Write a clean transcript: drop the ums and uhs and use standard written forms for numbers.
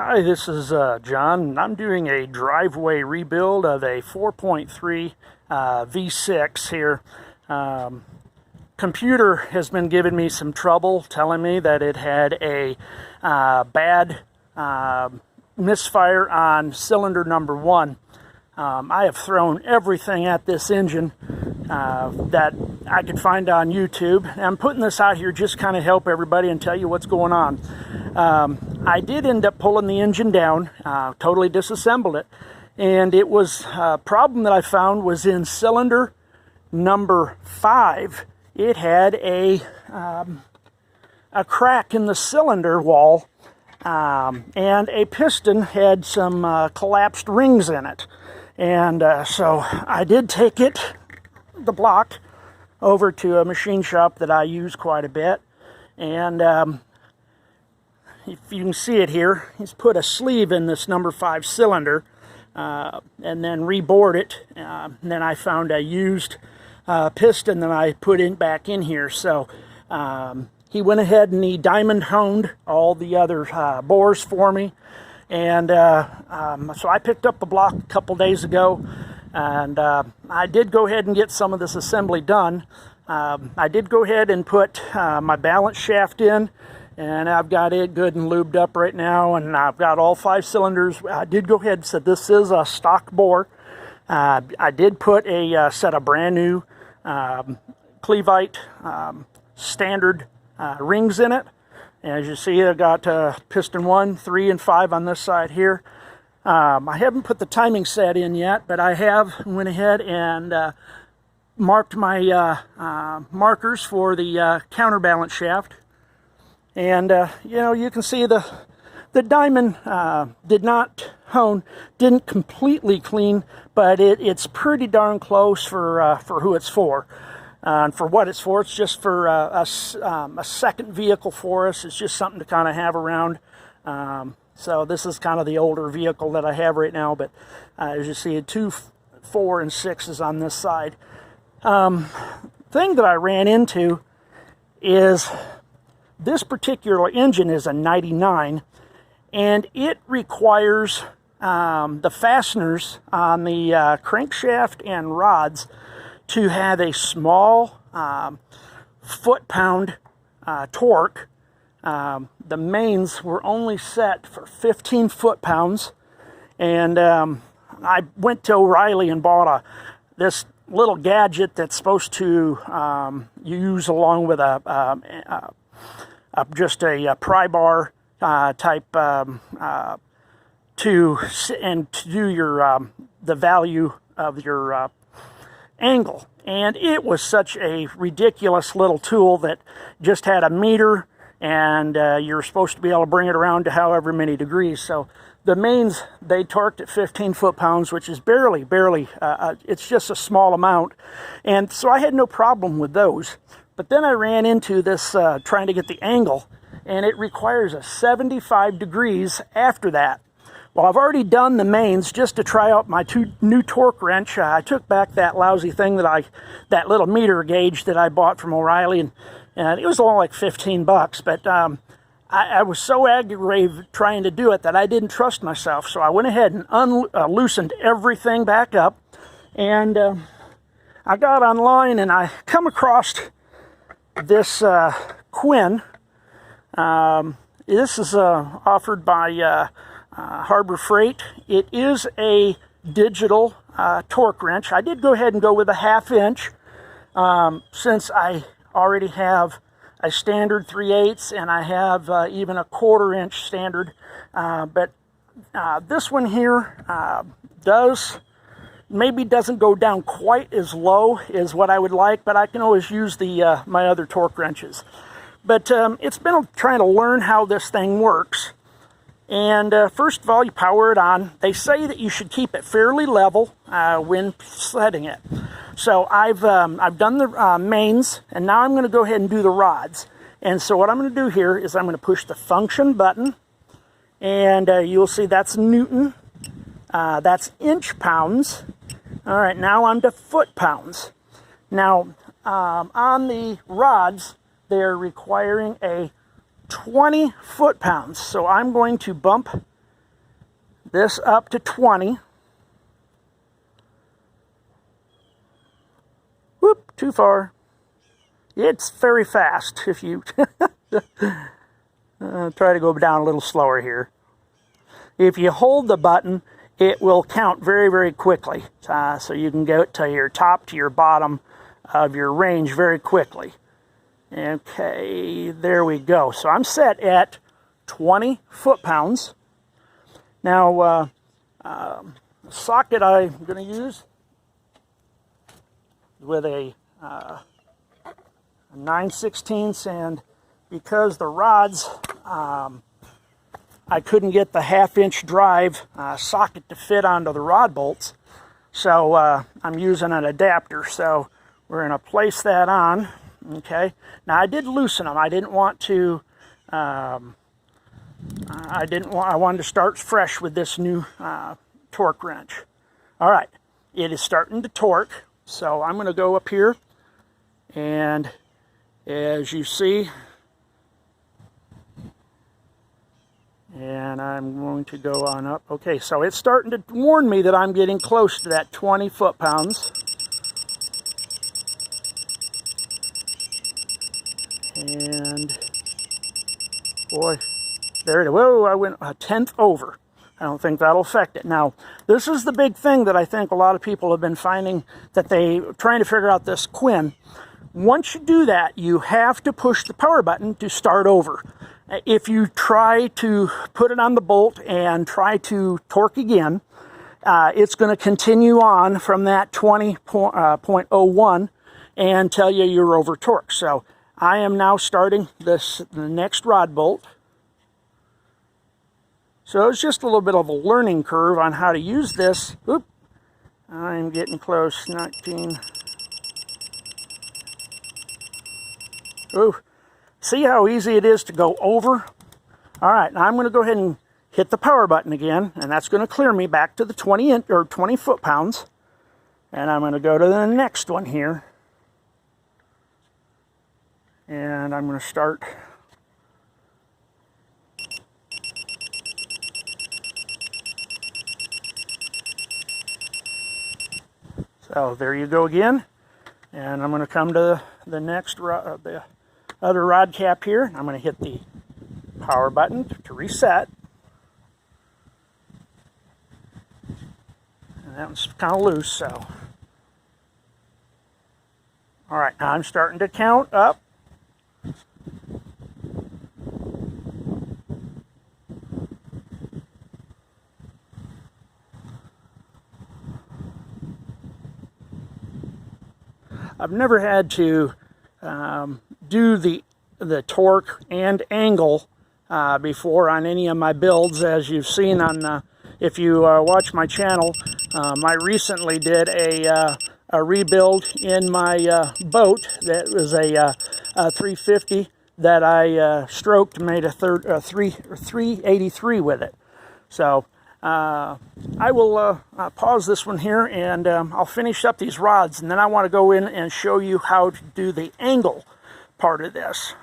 Hi, this is John. I'm doing a driveway rebuild of a 4.3 V6 here. Computer has been giving me some trouble, telling me that it had a bad misfire on cylinder number 1. I have thrown everything at this engine that I could find on YouTube. And I'm putting this out here just kind of help everybody and tell you what's going on. I did end up pulling the engine down, totally disassembled it, and it was a problem that I found was in cylinder number 5. It had a crack in the cylinder wall, and a piston had some collapsed rings in it. And so I did take the block, over to a machine shop that I use quite a bit, and if you can see it here, he's put a sleeve in this number 5 cylinder, and then rebored it. And then I found a used piston that I put back in here. So he went ahead and he diamond honed all the other bores for me. And so I picked up the block a couple days ago, and I did go ahead and get some of this assembly done. I did go ahead and put my balance shaft in, and I've got it good and lubed up right now, and I've got all 5 cylinders. I did go ahead and say this is a stock bore. I did put a set of brand new Clevite standard rings in it. As you see, I got piston 1, 3, and 5 on this side here. I haven't put the timing set in yet, but I have went ahead and marked my markers for the counterbalance shaft. And you can see the diamond did not hone, didn't completely clean, but it's pretty darn close for who it's for. And for what it's for, it's just for a second vehicle for us. It's just something to kind of have around. So this is kind of the older vehicle that I have right now, but as you see, 2, 4, and 6 is on this side. Thing that I ran into is this particular engine is a 99, and it requires the fasteners on the crankshaft and rods to have a small foot-pound torque. The mains were only set for 15 foot-pounds, and I went to O'Reilly and bought this little gadget that's supposed to use along with just a pry bar type to do your the value of your angle. And it was such a ridiculous little tool that just had a meter, and you're supposed to be able to bring it around to however many degrees. So the mains, they torqued at 15 foot-pounds, which is barely, it's just a small amount. And so I had no problem with those. But then I ran into this trying to get the angle, and it requires a 75 degrees after that. Well, I've already done the mains just to try out my new torque wrench. I took back that lousy thing that little meter gauge that I bought from O'Reilly, and it was only like 15 bucks, but I was so aggravated trying to do it that I didn't trust myself. So I went ahead and loosened everything back up, and I got online and I come across this Quinn. This is offered by Harbor Freight. It is a digital torque wrench. I did go ahead and go with a 1/2 inch since I already have a standard 3/8 and I have even a 1/4 inch standard. But this one here maybe doesn't go down quite as low as what I would like, but I can always use my other torque wrenches. But it's been trying to learn how this thing works. And first of all, you power it on. They say that you should keep it fairly level when setting it. So I've done the mains, and now I'm going to go ahead and do the rods. And so what I'm going to do here is I'm going to push the function button, and you'll see that's Newton. That's inch pounds. All right, now I'm to foot pounds. Now on the rods, they're requiring a 20 foot-pounds. So I'm going to bump this up to 20. Whoop, too far. It's very fast if you try to go down a little slower here. If you hold the button, it will count very, very quickly. So you can go to your top to your bottom of your range very quickly. Okay, there we go. So I'm set at 20 foot-pounds. Now, the socket I'm going to use with a 9/16, and because the rods, I couldn't get the 1/2-inch drive socket to fit onto the rod bolts, so I'm using an adapter. So we're going to place that on. Okay. Now I did loosen them. I didn't want to. I wanted to start fresh with this new torque wrench. All right. It is starting to torque. So I'm going to go up here, and as you see, and I'm going to go on up. Okay, so it's starting to warn me that I'm getting close to that 20 foot-pounds. And boy, there it is. Whoa, I went 1/10 over. I don't think that'll affect it. Now, this is the big thing that I think a lot of people have been finding, that they trying to figure out this Quinn. Once you do that, you have to push the power button to start over. If you try to put it on the bolt and try to torque again, it's going to continue on from that 20.01 and tell you you're over torque. So I am now starting the next rod bolt. So it's just a little bit of a learning curve on how to use this. Oop, I'm getting close. 19. Ooh, see how easy it is to go over? All right, now I'm going to go ahead and hit the power button again, and that's going to clear me back to the 20 foot-pounds. And I'm going to go to the next one here. And I'm going to start. So there you go again. And I'm going to come to the next the other rod cap here. I'm going to hit the power button to reset. And that one's kind of loose, so. All right, now I'm starting to count up. I've never had to do the torque and angle before on any of my builds, as you've seen on, if you watch my channel, I recently did a rebuild in my boat that was a 350 that I stroked, made a 383 with it. So I will pause this one here, and I'll finish up these rods, and then I want to go in and show you how to do the angle part of this.